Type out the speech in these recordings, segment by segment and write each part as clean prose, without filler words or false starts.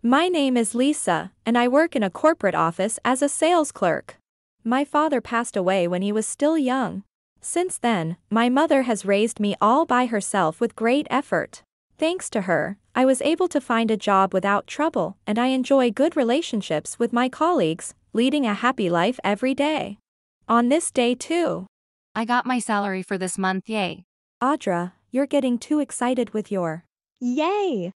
My name is Lisa, and I work in a corporate office as a sales clerk. My father passed away when he was still young. Since then, my mother has raised me all by herself with great effort. Thanks to her, I was able to find a job without trouble, and I enjoy good relationships with my colleagues, leading a happy life every day. On this day too. I got my salary for this month, yay. Audra, you're getting too excited with your Yay!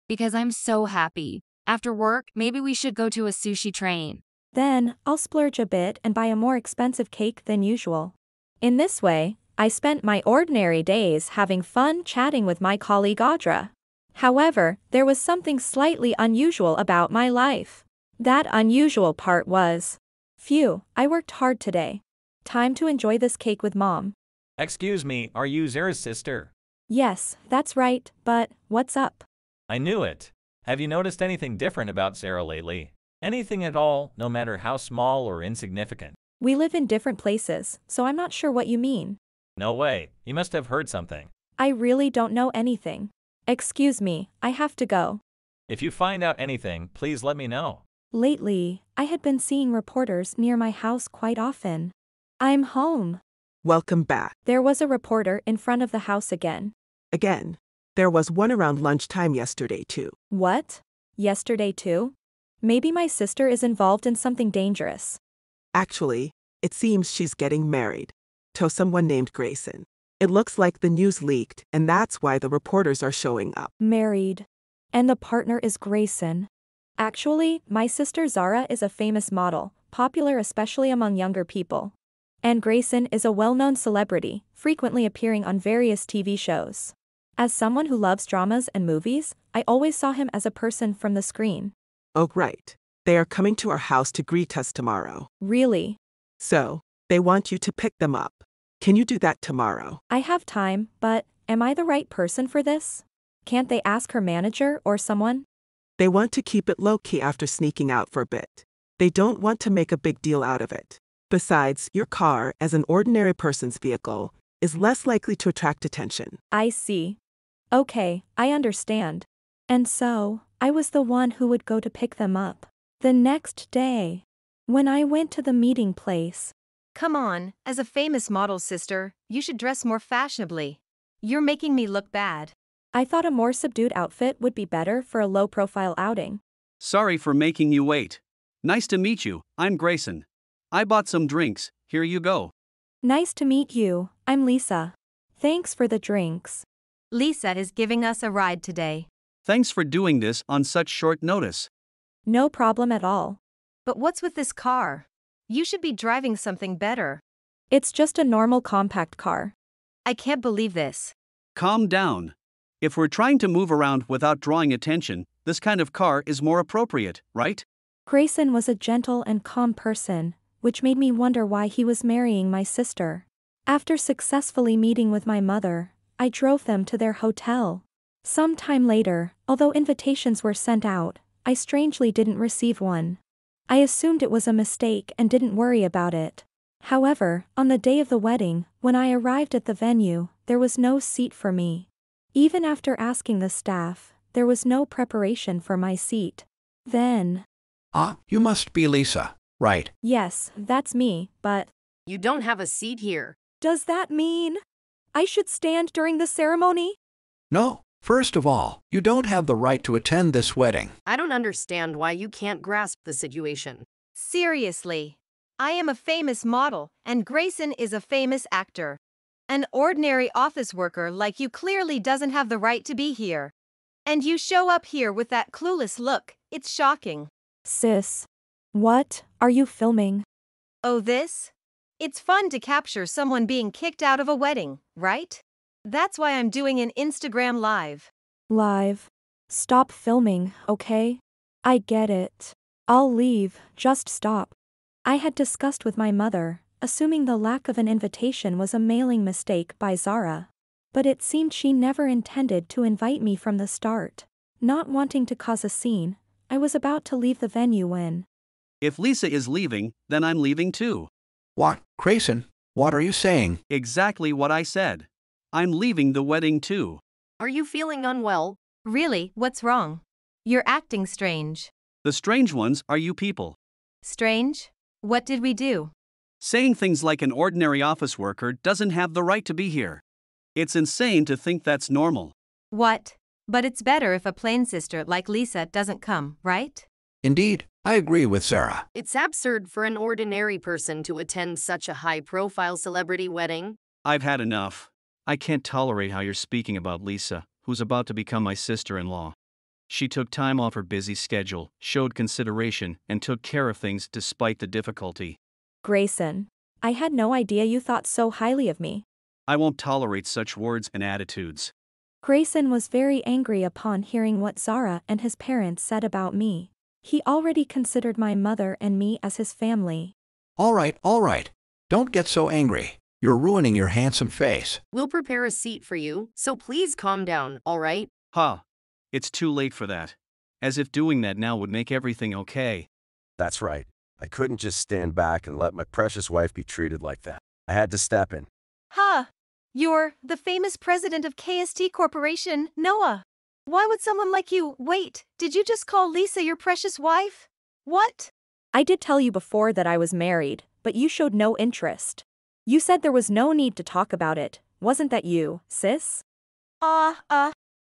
Because I'm so happy. After work, maybe we should go to a sushi train. Then, I'll splurge a bit and buy a more expensive cake than usual. In this way, I spent my ordinary days having fun chatting with my colleague Audra. However, there was something slightly unusual about my life. That unusual part was, phew, I worked hard today. Time to enjoy this cake with Mom. Excuse me, are you Zara's sister? Yes, that's right, but what's up? I knew it. Have you noticed anything different about Zara lately? Anything at all, no matter how small or insignificant? We live in different places, so I'm not sure what you mean. No way, you must have heard something. I really don't know anything. Excuse me, I have to go. If you find out anything, please let me know. Lately, I had been seeing reporters near my house quite often. I'm home. Welcome back. There was a reporter in front of the house again. Again. There was one around lunchtime yesterday too. What? Yesterday too? Maybe my sister is involved in something dangerous. Actually, it seems she's getting married to someone named Grayson. It looks like the news leaked, and that's why the reporters are showing up. Married. And the partner is Grayson. Actually, my sister Zara is a famous model, popular especially among younger people. And Grayson is a well-known celebrity, frequently appearing on various TV shows. As someone who loves dramas and movies, I always saw him as a person from the screen. Oh, right. They are coming to our house to greet us tomorrow. Really? So, they want you to pick them up. Can you do that tomorrow? I have time, but am I the right person for this? Can't they ask her manager or someone? They want to keep it low-key after sneaking out for a bit. They don't want to make a big deal out of it. Besides, your car, as an ordinary person's vehicle, is less likely to attract attention. I see. Okay, I understand. And so, I was the one who would go to pick them up. The next day, when I went to the meeting place. Come on, as a famous model sister, you should dress more fashionably. You're making me look bad. I thought a more subdued outfit would be better for a low-profile outing. Sorry for making you wait. Nice to meet you, I'm Grayson. I bought some drinks, here you go. Nice to meet you, I'm Lisa. Thanks for the drinks. Lisa is giving us a ride today. Thanks for doing this on such short notice. No problem at all. But what's with this car? You should be driving something better. It's just a normal compact car. I can't believe this. Calm down. If we're trying to move around without drawing attention, this kind of car is more appropriate, right? Grayson was a gentle and calm person, which made me wonder why he was marrying my sister. After successfully meeting with my mother, I drove them to their hotel. Some time later, although invitations were sent out, I strangely didn't receive one. I assumed it was a mistake and didn't worry about it. However, on the day of the wedding, when I arrived at the venue, there was no seat for me. Even after asking the staff, there was no preparation for my seat. Then... You must be Lisa, right? Yes, that's me, but... You don't have a seat here. Does that mean I should stand during the ceremony? No. First of all, you don't have the right to attend this wedding. I don't understand why you can't grasp the situation. Seriously. I am a famous model, and Grayson is a famous actor. An ordinary office worker like you clearly doesn't have the right to be here. And you show up here with that clueless look, it's shocking. Sis. What are you filming? Oh, this? It's fun to capture someone being kicked out of a wedding, right? That's why I'm doing an Instagram live. Live. Stop filming, okay? I get it. I'll leave, just stop. I had discussed with my mother, assuming the lack of an invitation was a mailing mistake by Zara. But it seemed she never intended to invite me from the start. Not wanting to cause a scene, I was about to leave the venue when... If Lisa is leaving, then I'm leaving too. What, Grayson? What are you saying? Exactly what I said. I'm leaving the wedding too. Are you feeling unwell? Really, what's wrong? You're acting strange. The strange ones are you people. Strange? What did we do? Saying things like an ordinary office worker doesn't have the right to be here. It's insane to think that's normal. What? But it's better if a plain sister like Lisa doesn't come, right? Indeed, I agree with Sarah. It's absurd for an ordinary person to attend such a high-profile celebrity wedding. I've had enough. I can't tolerate how you're speaking about Lisa, who's about to become my sister-in-law. She took time off her busy schedule, showed consideration, and took care of things despite the difficulty. Grayson, I had no idea you thought so highly of me. I won't tolerate such words and attitudes. Grayson was very angry upon hearing what Zara and his parents said about me. He already considered my mother and me as his family. All right. Don't get so angry. You're ruining your handsome face. We'll prepare a seat for you, so please calm down, all right? It's too late for that. As if doing that now would make everything okay. That's right. I couldn't just stand back and let my precious wife be treated like that. I had to step in. You're the famous president of KST Corporation, Noah. Why would someone like you— Wait, did you just call Lisa your precious wife? What? I did tell you before that I was married, but you showed no interest. You said there was no need to talk about it. Wasn't that you, sis?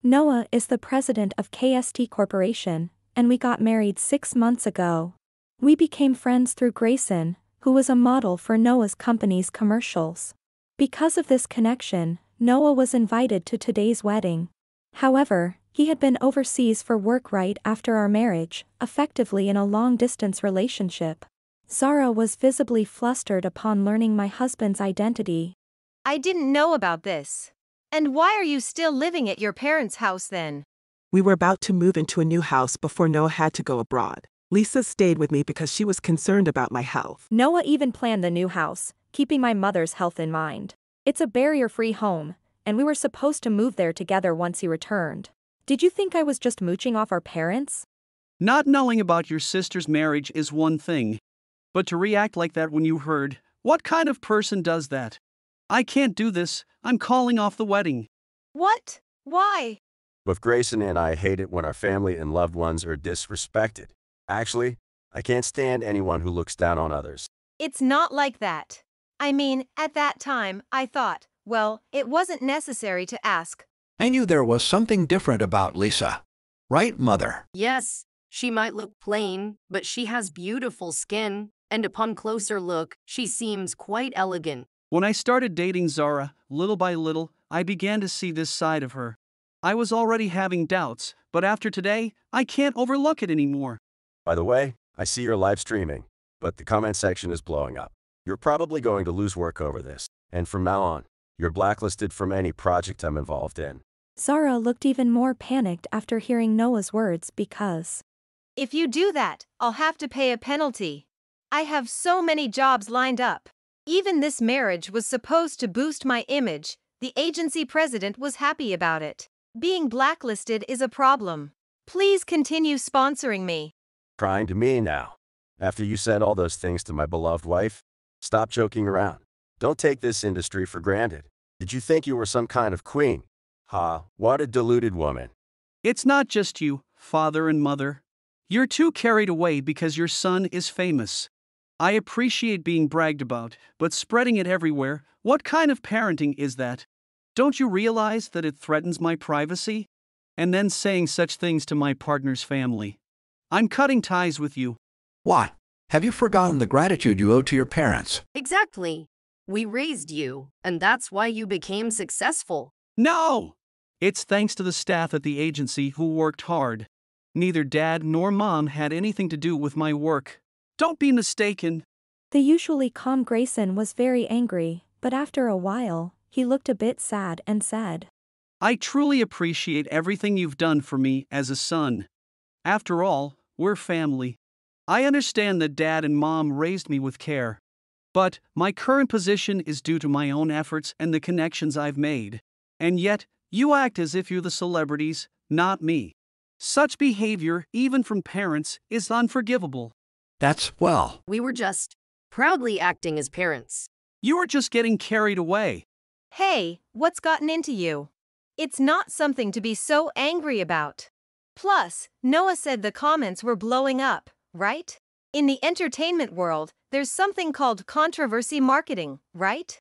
Noah is the president of KST Corporation, and we got married 6 months ago. We became friends through Grayson, who was a model for Noah's company's commercials. Because of this connection, Noah was invited to today's wedding. However, he had been overseas for work right after our marriage, effectively in a long-distance relationship. Zara was visibly flustered upon learning my husband's identity. I didn't know about this. And why are you still living at your parents' house then? We were about to move into a new house before Noah had to go abroad. Lisa stayed with me because she was concerned about my health. Noah even planned the new house, keeping my mother's health in mind. It's a barrier-free home, and we were supposed to move there together once he returned. Did you think I was just mooching off our parents? Not knowing about your sister's marriage is one thing. But to react like that when you heard, what kind of person does that? I can't do this. I'm calling off the wedding. What? Why? Both Grayson and I hate it when our family and loved ones are disrespected. Actually, I can't stand anyone who looks down on others. It's not like that. I mean, at that time, I thought, well, it wasn't necessary to ask. I knew there was something different about Lisa. Right, Mother? Yes, she might look plain, but she has beautiful skin, and upon closer look, she seems quite elegant. When I started dating Zara, little by little, I began to see this side of her. I was already having doubts, but after today, I can't overlook it anymore. By the way, I see you're live streaming, but the comment section is blowing up. You're probably going to lose work over this, and from now on, you're blacklisted from any project I'm involved in. Zara looked even more panicked after hearing Noah's words because, if you do that, I'll have to pay a penalty. I have so many jobs lined up. Even this marriage was supposed to boost my image. The agency president was happy about it. Being blacklisted is a problem. Please continue sponsoring me. Crying to me now. After you said all those things to my beloved wife? Stop joking around. Don't take this industry for granted. Did you think you were some kind of queen? What a deluded woman. It's not just you, father and mother. You're too carried away because your son is famous. I appreciate being bragged about, but spreading it everywhere, what kind of parenting is that? Don't you realize that it threatens my privacy? And then saying such things to my partner's family. I'm cutting ties with you. What? Have you forgotten the gratitude you owe to your parents? Exactly. We raised you, and that's why you became successful. No! It's thanks to the staff at the agency who worked hard. Neither dad nor mom had anything to do with my work. Don't be mistaken. the usually calm Grayson was very angry, but after a while, he looked a bit sad and said, I truly appreciate everything you've done for me as a son. After all, we're family. I understand that dad and mom raised me with care. But my current position is due to my own efforts and the connections I've made. And yet, you act as if you're the celebrities, not me. Such behavior, even from parents, is unforgivable. Well. We were just proudly acting as parents. You are just getting carried away. Hey, what's gotten into you? It's not something to be so angry about. Plus, Noah said the comments were blowing up, right? In the entertainment world, there's something called controversy marketing, right?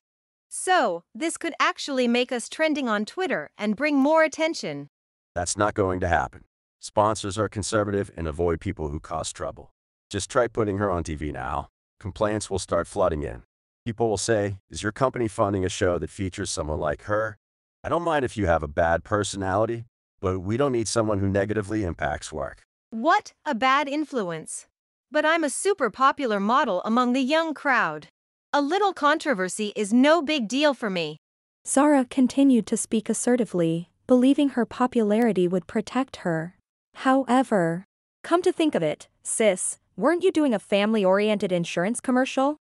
So, this could actually make us trending on Twitter and bring more attention. That's not going to happen. Sponsors are conservative and avoid people who cause trouble. Just try putting her on TV now. Complaints will start flooding in. People will say, is your company funding a show that features someone like her? I don't mind if you have a bad personality, but we don't need someone who negatively impacts work. What a bad influence. But I'm a super popular model among the young crowd. A little controversy is no big deal for me. Zara continued to speak assertively, believing her popularity would protect her. However, come to think of it, sis, weren't you doing a family-oriented insurance commercial?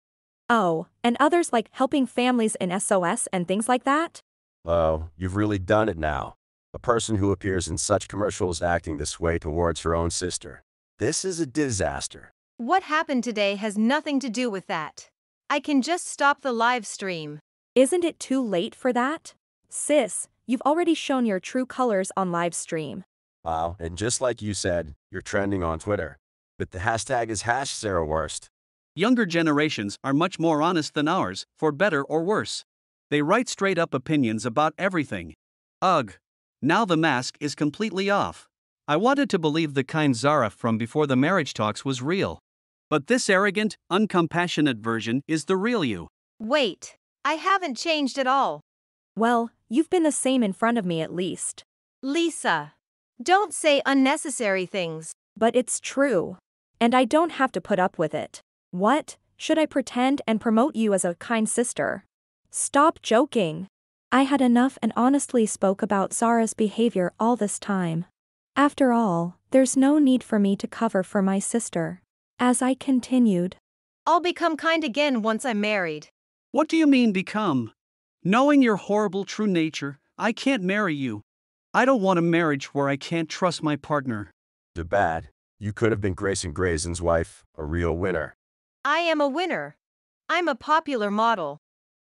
Oh, and others like helping families in SOS and things like that? Oh, you've really done it now. A person who appears in such commercials acting this way towards her own sister. This is a disaster. What happened today has nothing to do with that. I can just stop the live stream. Isn't it too late for that? Sis, you've already shown your true colors on live stream. Wow, and just like you said, you're trending on Twitter. But the hashtag is #SarahWorst. Younger generations are much more honest than ours, for better or worse. They write straight up opinions about everything. Ugh. Now the mask is completely off. I wanted to believe the kind Zara from before the marriage talks was real. But this arrogant, uncompassionate version is the real you. Wait, I haven't changed at all. Well, you've been the same in front of me at least. Lisa, don't say unnecessary things. But it's true. And I don't have to put up with it. What? Should I pretend and promote you as a kind sister? Stop joking. I had enough and honestly spoke about Zara's behavior all this time. After all, there's no need for me to cover for my sister. As I continued, I'll become kind again once I'm married. What do you mean become? Knowing your horrible true nature, I can't marry you. I don't want a marriage where I can't trust my partner. Too bad. You could have been Grayson Grayson's wife, a real winner. I am a winner. I'm a popular model.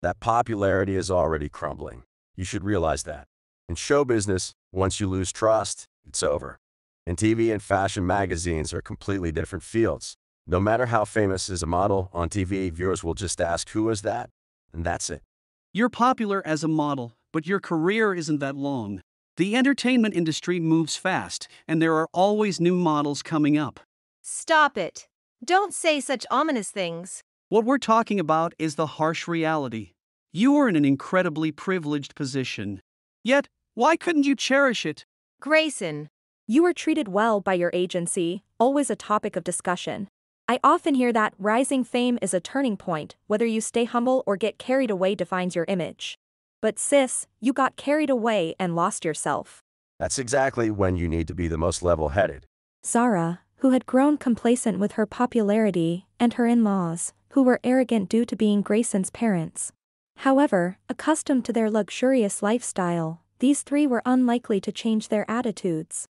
That popularity is already crumbling. You should realize that. In show business, once you lose trust, it's over. And TV and fashion magazines are completely different fields. No matter how famous is a model on TV, viewers will just ask, who is that? And that's it. You're popular as a model, but your career isn't that long. The entertainment industry moves fast, and there are always new models coming up. Stop it. Don't say such ominous things. What we're talking about is the harsh reality. You are in an incredibly privileged position. Yet, why couldn't you cherish it? Grayson, you were treated well by your agency, always a topic of discussion. I often hear that rising fame is a turning point, whether you stay humble or get carried away defines your image. But sis, you got carried away and lost yourself. That's exactly when you need to be the most level-headed. Zara, who had grown complacent with her popularity, and her in-laws, who were arrogant due to being Grayson's parents. However, accustomed to their luxurious lifestyle, these three were unlikely to change their attitudes.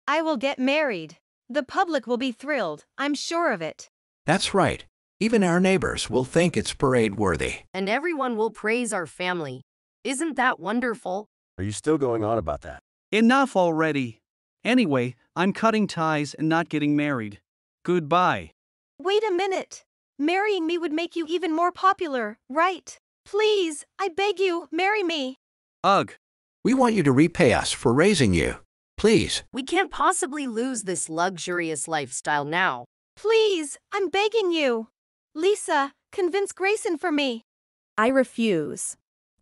I will get married. The public will be thrilled, I'm sure of it. That's right. Even our neighbors will think it's parade-worthy. And everyone will praise our family. Isn't that wonderful? Are you still going on about that? Enough already. Anyway, I'm cutting ties and not getting married. Goodbye. Wait a minute. Marrying me would make you even more popular, right? Please, I beg you, marry me. Ugh. We want you to repay us for raising you. Please. We can't possibly lose this luxurious lifestyle now. Please, I'm begging you. Lisa, convince Grayson for me. I refuse.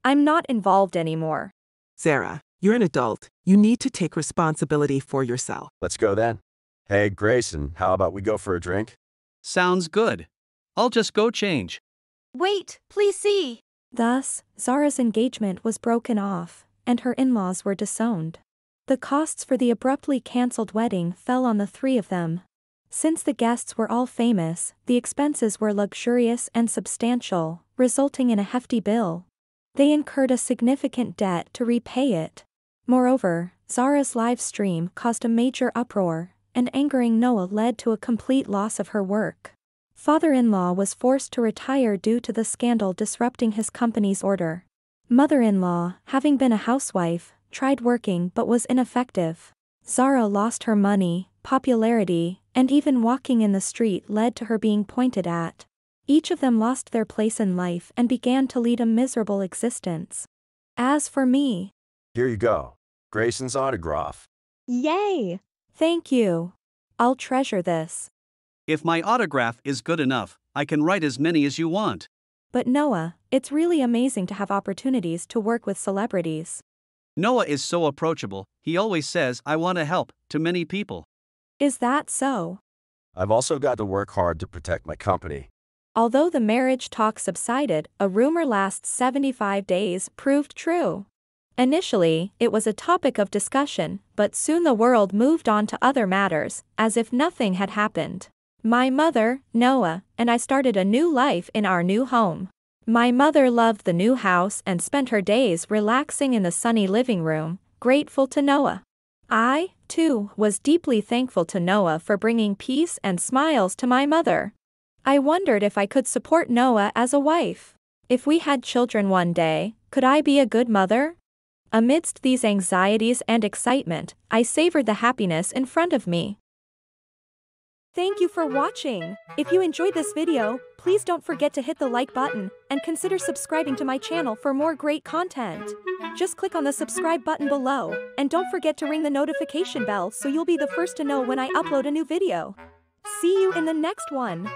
I'm not involved anymore. Zara, you're an adult. You need to take responsibility for yourself. Let's go then. Hey, Grayson, how about we go for a drink? Sounds good. I'll just go change. Wait, please see. Thus, Zara's engagement was broken off, and her in-laws were disowned. The costs for the abruptly cancelled wedding fell on the three of them. Since the guests were all famous, the expenses were luxurious and substantial, resulting in a hefty bill. They incurred a significant debt to repay it. Moreover, Zara's live stream caused a major uproar, and angering Noah led to a complete loss of her work. Father-in-law was forced to retire due to the scandal disrupting his company's order. Mother-in-law, having been a housewife, tried working but was ineffective. Zara lost her money, popularity, and even walking in the street led to her being pointed at. Each of them lost their place in life and began to lead a miserable existence. As for me, Here you go. Grayson's autograph. yay! Thank you. I'll treasure this. If my autograph is good enough, I can write as many as you want. But Noah, it's really amazing to have opportunities to work with celebrities. Noah is so approachable, he always says, I want to help, to many people. Is that so? I've also got to work hard to protect my company. Although the marriage talk subsided, a rumor lasts 75 days proved true. Initially, it was a topic of discussion, but soon the world moved on to other matters, as if nothing had happened. My mother, Noah, and I started a new life in our new home. My mother loved the new house and spent her days relaxing in the sunny living room, grateful to Noah. I, too, was deeply thankful to Noah for bringing peace and smiles to my mother. I wondered if I could support Noah as a wife. If we had children one day, could I be a good mother? Amidst these anxieties and excitement, I savored the happiness in front of me. Thank you for watching. If you enjoyed this video, please don't forget to hit the like button and consider subscribing to my channel for more great content. Just click on the subscribe button below, and don't forget to ring the notification bell so you'll be the first to know when I upload a new video. See you in the next one.